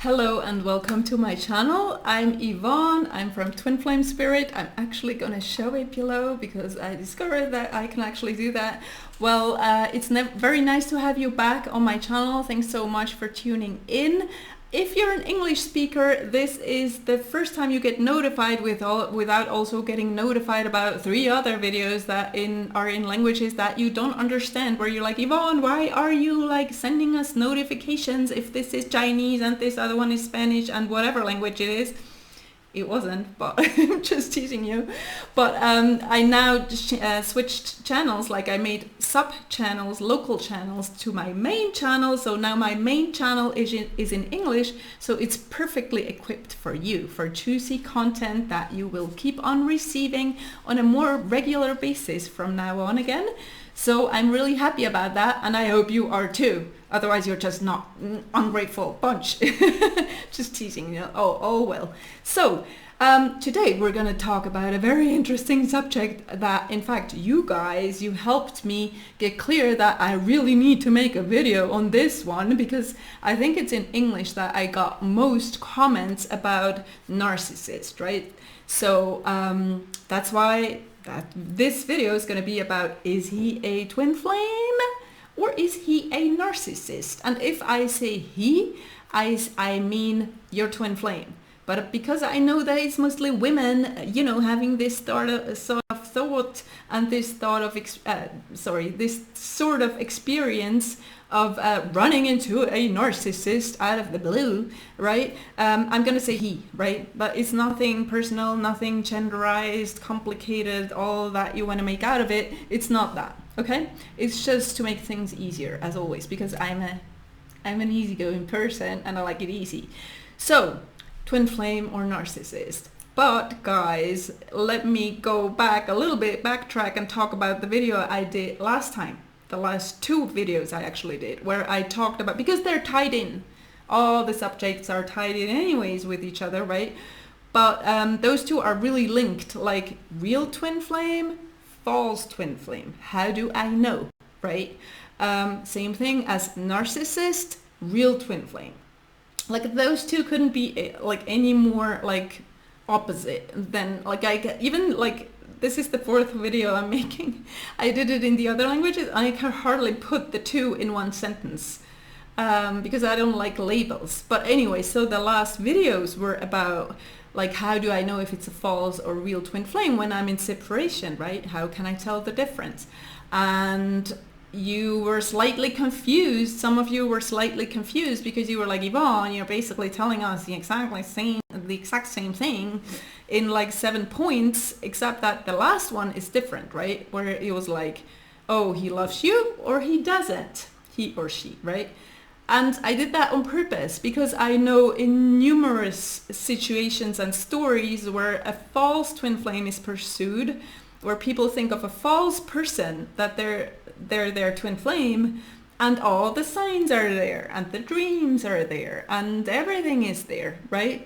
Hello and welcome to my channel. I'm Yvonne, I'm from Twin Flame Spirit. I'm actually gonna show it below because I discovered that I can actually do that. Well, it's very nice to have you back on my channel. Thanks so much for tuning in. If you're an English speaker, this is the first time you get notified without also getting notified about 3 other videos that are in languages that you don't understand, where you're like, Yvonne, why are you like sending us notifications if this is Chinese and this other one is Spanish and whatever language it is? It wasn't, but I'm just teasing you. But I now switched channels, like I made sub-channels, local channels to my main channel. So now my main channel is in English, so it's perfectly equipped for you, for juicy content that you will keep on receiving on a more regular basis from now on again. So I'm really happy about that, and I hope you are too. Otherwise you're just not ungrateful bunch. Just teasing, you know. Oh well. So today we're going to talk about a very interesting subject that, in fact, you helped me get clear that I really need to make a video on this one, because I think it's in English that I got most comments about narcissist, right? So that's why this video is going to be about, is he a twin flame or is he a narcissist? And if I say he, I mean your twin flame. But because I know that it's mostly women, you know, having this sort of thought and this sort of experience of running into a narcissist out of the blue, right? I'm gonna say he, right? But it's nothing personal, nothing genderized, complicated, all that you want to make out of it. It's not that, okay? It's just to make things easier, as always, because I'm an easygoing person and I like it easy. So, twin flame or narcissist. But guys, let me go back a little bit, backtrack and talk about the video I did last time. The last 2 videos I actually did, where I talked about, because they're tied in. All the subjects are tied in anyways with each other, right? But those 2 are really linked, like real twin flame, false twin flame. How do I know, right? Same thing as narcissist, real twin flame. Like those 2 couldn't be like any more like opposite than like this is the 4th video I'm making. I did it in the other languages. I can hardly put the 2 in one sentence because I don't like labels. But anyway, so the last videos were about like, how do I know if it's a false or real twin flame when I'm in separation, right? How can I tell the difference? And you were slightly confused. Some of you were slightly confused because you were like, Yvonne, you're basically telling us the exact same thing in like 7 points, except that the last one is different, right? Where it was like, oh, he loves you or he doesn't, he or she, right? And I did that on purpose because I know in numerous situations and stories where a false twin flame is pursued, where people think of a false person, that they're their twin flame, and all the signs are there and the dreams are there and everything is there, right?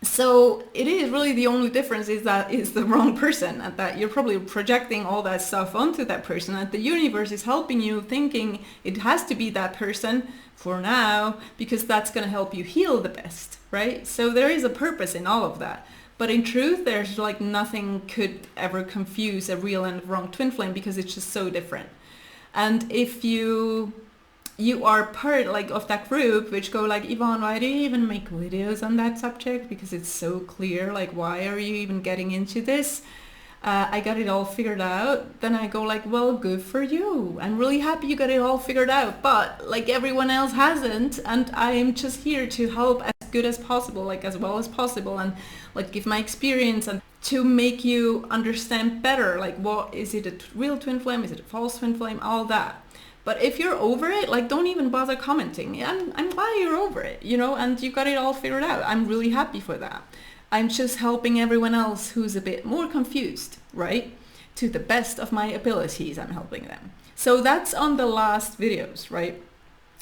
So it is really, the only difference is that it's the wrong person, and that you're probably projecting all that stuff onto that person, and the universe is helping you thinking it has to be that person for now because that's going to help you heal the best, right? So there is a purpose in all of that. But in truth, there's like nothing could ever confuse a real and wrong twin flame because it's just so different. And if you are part like of that group which go like, Yvonne, why do you even make videos on that subject? Because it's so clear, like, why are you even getting into this? I got it all figured out. Then I go like, well, good for you. I'm really happy you got it all figured out, but like everyone else hasn't, and I'm just here to help as good as possible, like as well as possible, and like give my experience and to make you understand better, like what is it, a real twin flame, is it a false twin flame, all that. But if you're over it, like, don't even bother commenting. I'm glad you're over it, you know, and you got it all figured out. I'm really happy for that. I'm just helping everyone else who's a bit more confused, right? To the best of my abilities, I'm helping them. So that's on the last videos, right?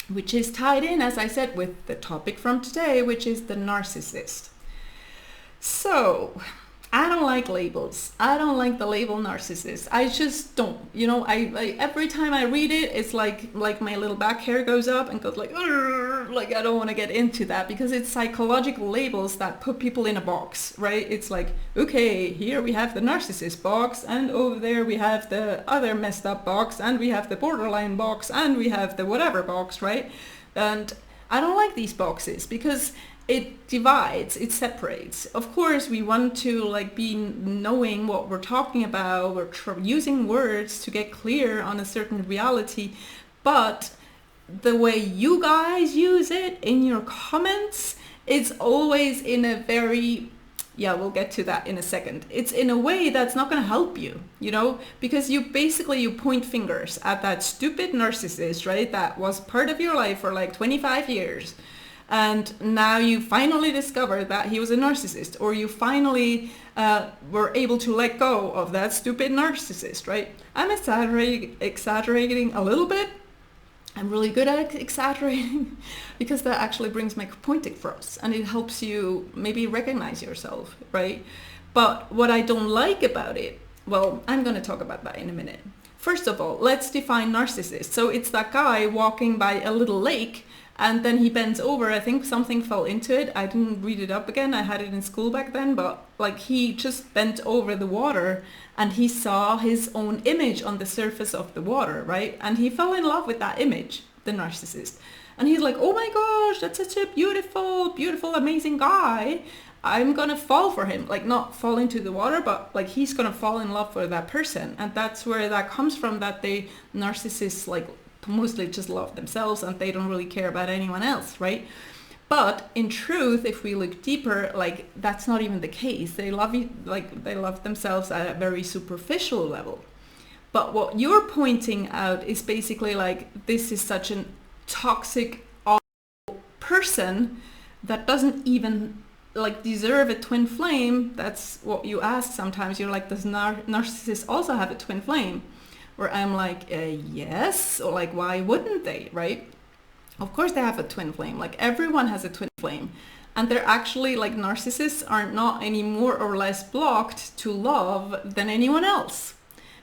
Which is tied in, as I said, with the topic from today, which is the narcissist. So I don't like labels. I don't like the label narcissist. I just don't. You know, I every time I read it, it's like my little back hair goes up and goes like, "Urgh," like I don't want to get into that because it's psychological labels that put people in a box, right? It's like, okay, here we have the narcissist box, and over there we have the other messed up box, and we have the borderline box, and we have the whatever box, right? And I don't like these boxes because it divides, it separates. Of course, we want to like be knowing what we're talking about. We're using words to get clear on a certain reality, but the way you guys use it in your comments, it's always in a very, yeah, we'll get to that in a second. It's in a way that's not going to help you, you know, because you point fingers at that stupid narcissist, right? That was part of your life for like 25 years. And now you finally discover that he was a narcissist, or you finally were able to let go of that stupid narcissist, right? I'm exaggerating a little bit. I'm really good at exaggerating because that actually brings my point across and it helps you maybe recognize yourself, right? But what I don't like about it, well, I'm going to talk about that in a minute. First of all, let's define narcissist. So it's that guy walking by a little lake and then he bends over. I think something fell into it. I didn't read it up again. I had it in school back then, but like he just bent over the water and he saw his own image on the surface of the water, right? And he fell in love with that image, the narcissist. And he's like, oh my gosh, that's such a beautiful, beautiful, amazing guy. I'm gonna fall for him. Like not fall into the water, but like he's gonna fall in love for that person. And that's where that comes from, that they narcissists like mostly just love themselves and they don't really care about anyone else, right? But in truth, if we look deeper, like that's not even the case. They love you, like they love themselves at a very superficial level. But what you're pointing out is basically like this is such a toxic, awful person that doesn't even like deserve a twin flame. That's what you ask sometimes. You're like, does narcissist also have a twin flame? Where I'm like, yes, or like, why wouldn't they, right? Of course they have a twin flame, like everyone has a twin flame. And they're actually like, narcissists are not any more or less blocked to love than anyone else.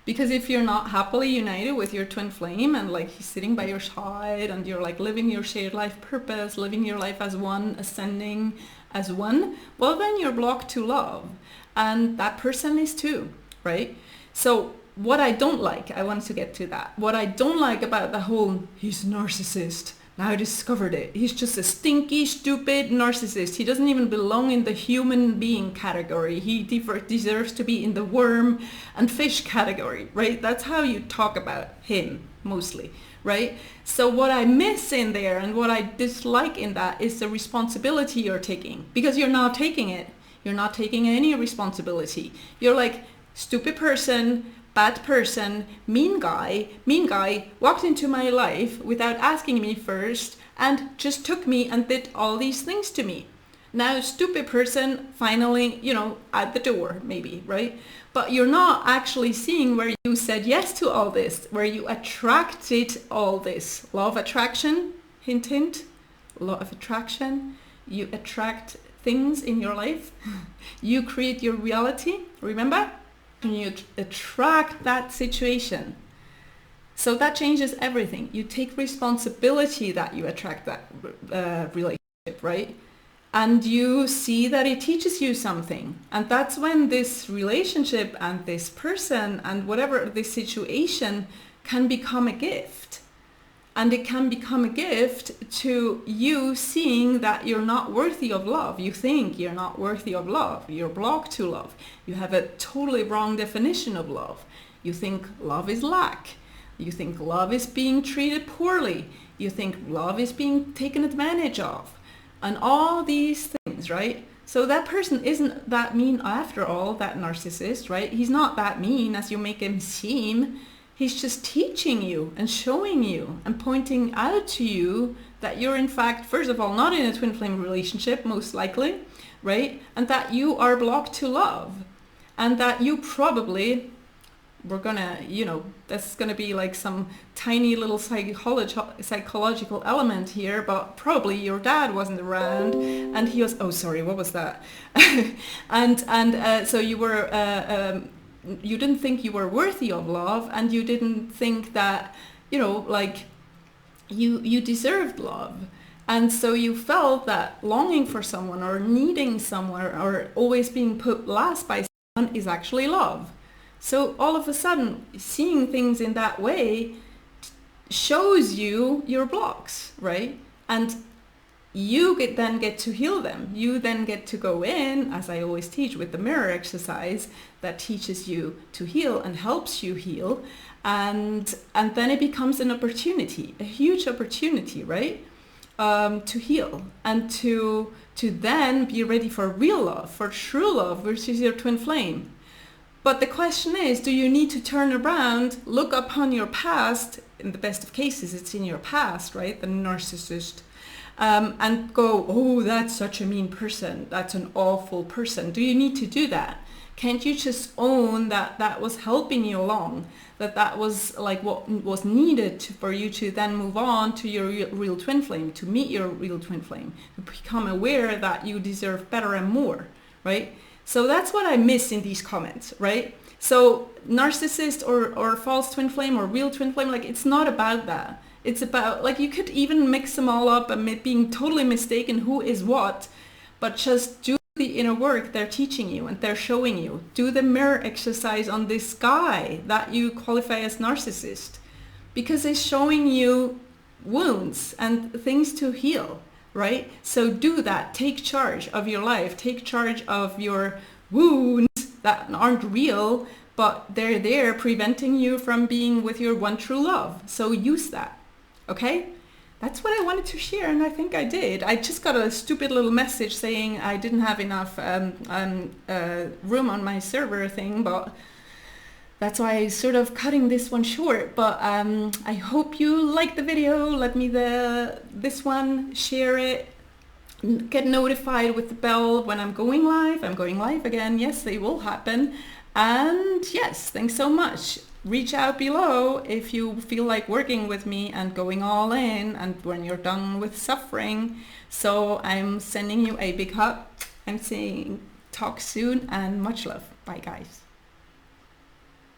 Because if you're not happily united with your twin flame and like he's sitting by your side and you're like living your shared life purpose, living your life as one, ascending as one, well then you're blocked to love. And that person is too, right? So what I don't like, I want to get to that. What I don't like about the whole, he's a narcissist. Now I discovered it. He's just a stinky, stupid narcissist. He doesn't even belong in the human being category. He deserves to be in the worm and fish category, right? That's how you talk about him mostly, right? So what I miss in there and what I dislike in that is the responsibility you're taking, because you're not taking it. You're not taking any responsibility. You're like, stupid person, bad person, mean guy, walked into my life without asking me first and just took me and did all these things to me. Now, stupid person finally, you know, at the door maybe, right? But you're not actually seeing where you said yes to all this, where you attracted all this. Law of attraction, hint, hint, law of attraction. You attract things in your life. You create your reality, remember? And you attract that situation. So that changes everything. You take responsibility that you attract that relationship, right? And you see that it teaches you something. And that's when this relationship and this person and whatever this situation can become a gift. And it can become a gift to you seeing that you're not worthy of love. You think you're not worthy of love. You're blocked to love. You have a totally wrong definition of love. You think love is lack. You think love is being treated poorly. You think love is being taken advantage of. And all these things, right? So that person isn't that mean after all, that narcissist, right? He's not that mean as you make him seem. He's just teaching you and showing you and pointing out to you that you're in fact, first of all, not in a twin flame relationship, most likely, right? And that you are blocked to love and that you probably we're gonna, that's gonna be like some tiny little psychological element here, but probably your dad wasn't around, and he was, oh sorry, what was that? So you were, you didn't think you were worthy of love, and you didn't think that, like you deserved love. And so you felt that longing for someone or needing someone or always being put last by someone is actually love. So all of a sudden, seeing things in that way shows you your blocks, right? And you then get to heal them. You then get to go in, as I always teach, with the mirror exercise that teaches you to heal and helps you heal. And then it becomes an opportunity, a huge opportunity, right? To heal and to then be ready for real love, for true love, which is your twin flame. But the question is, do you need to turn around, look upon your past, in the best of cases, it's in your past, right? The narcissist, and go, oh, that's such a mean person. That's an awful person. Do you need to do that? Can't you just own that that was helping you along? That was like what was needed for you to then move on to your real twin flame, to meet your real twin flame, to become aware that you deserve better and more, right? So that's what I miss in these comments, right? So narcissist or false twin flame or real twin flame, like it's not about that. It's about, like, you could even mix them all up and being totally mistaken who is what, but just do the inner work they're teaching you and they're showing you. Do the mirror exercise on this guy that you qualify as narcissist, because it's showing you wounds and things to heal, right? So do that. Take charge of your life. Take charge of your wounds that aren't real, but they're there preventing you from being with your one true love. So use that, okay? That's what I wanted to share, and I think I did. I just got a stupid little message saying I didn't have enough room on my server thing, but that's why I'm sort of cutting this one short. But I hope you liked the video. Let me this one, share it, get notified with the bell when I'm going live. I'm going live again. Yes, they will happen. And yes, thanks so much. Reach out below if you feel like working with me and going all in, and when you're done with suffering. So I'm sending you a big hug. I'm saying talk soon and much love. Bye guys.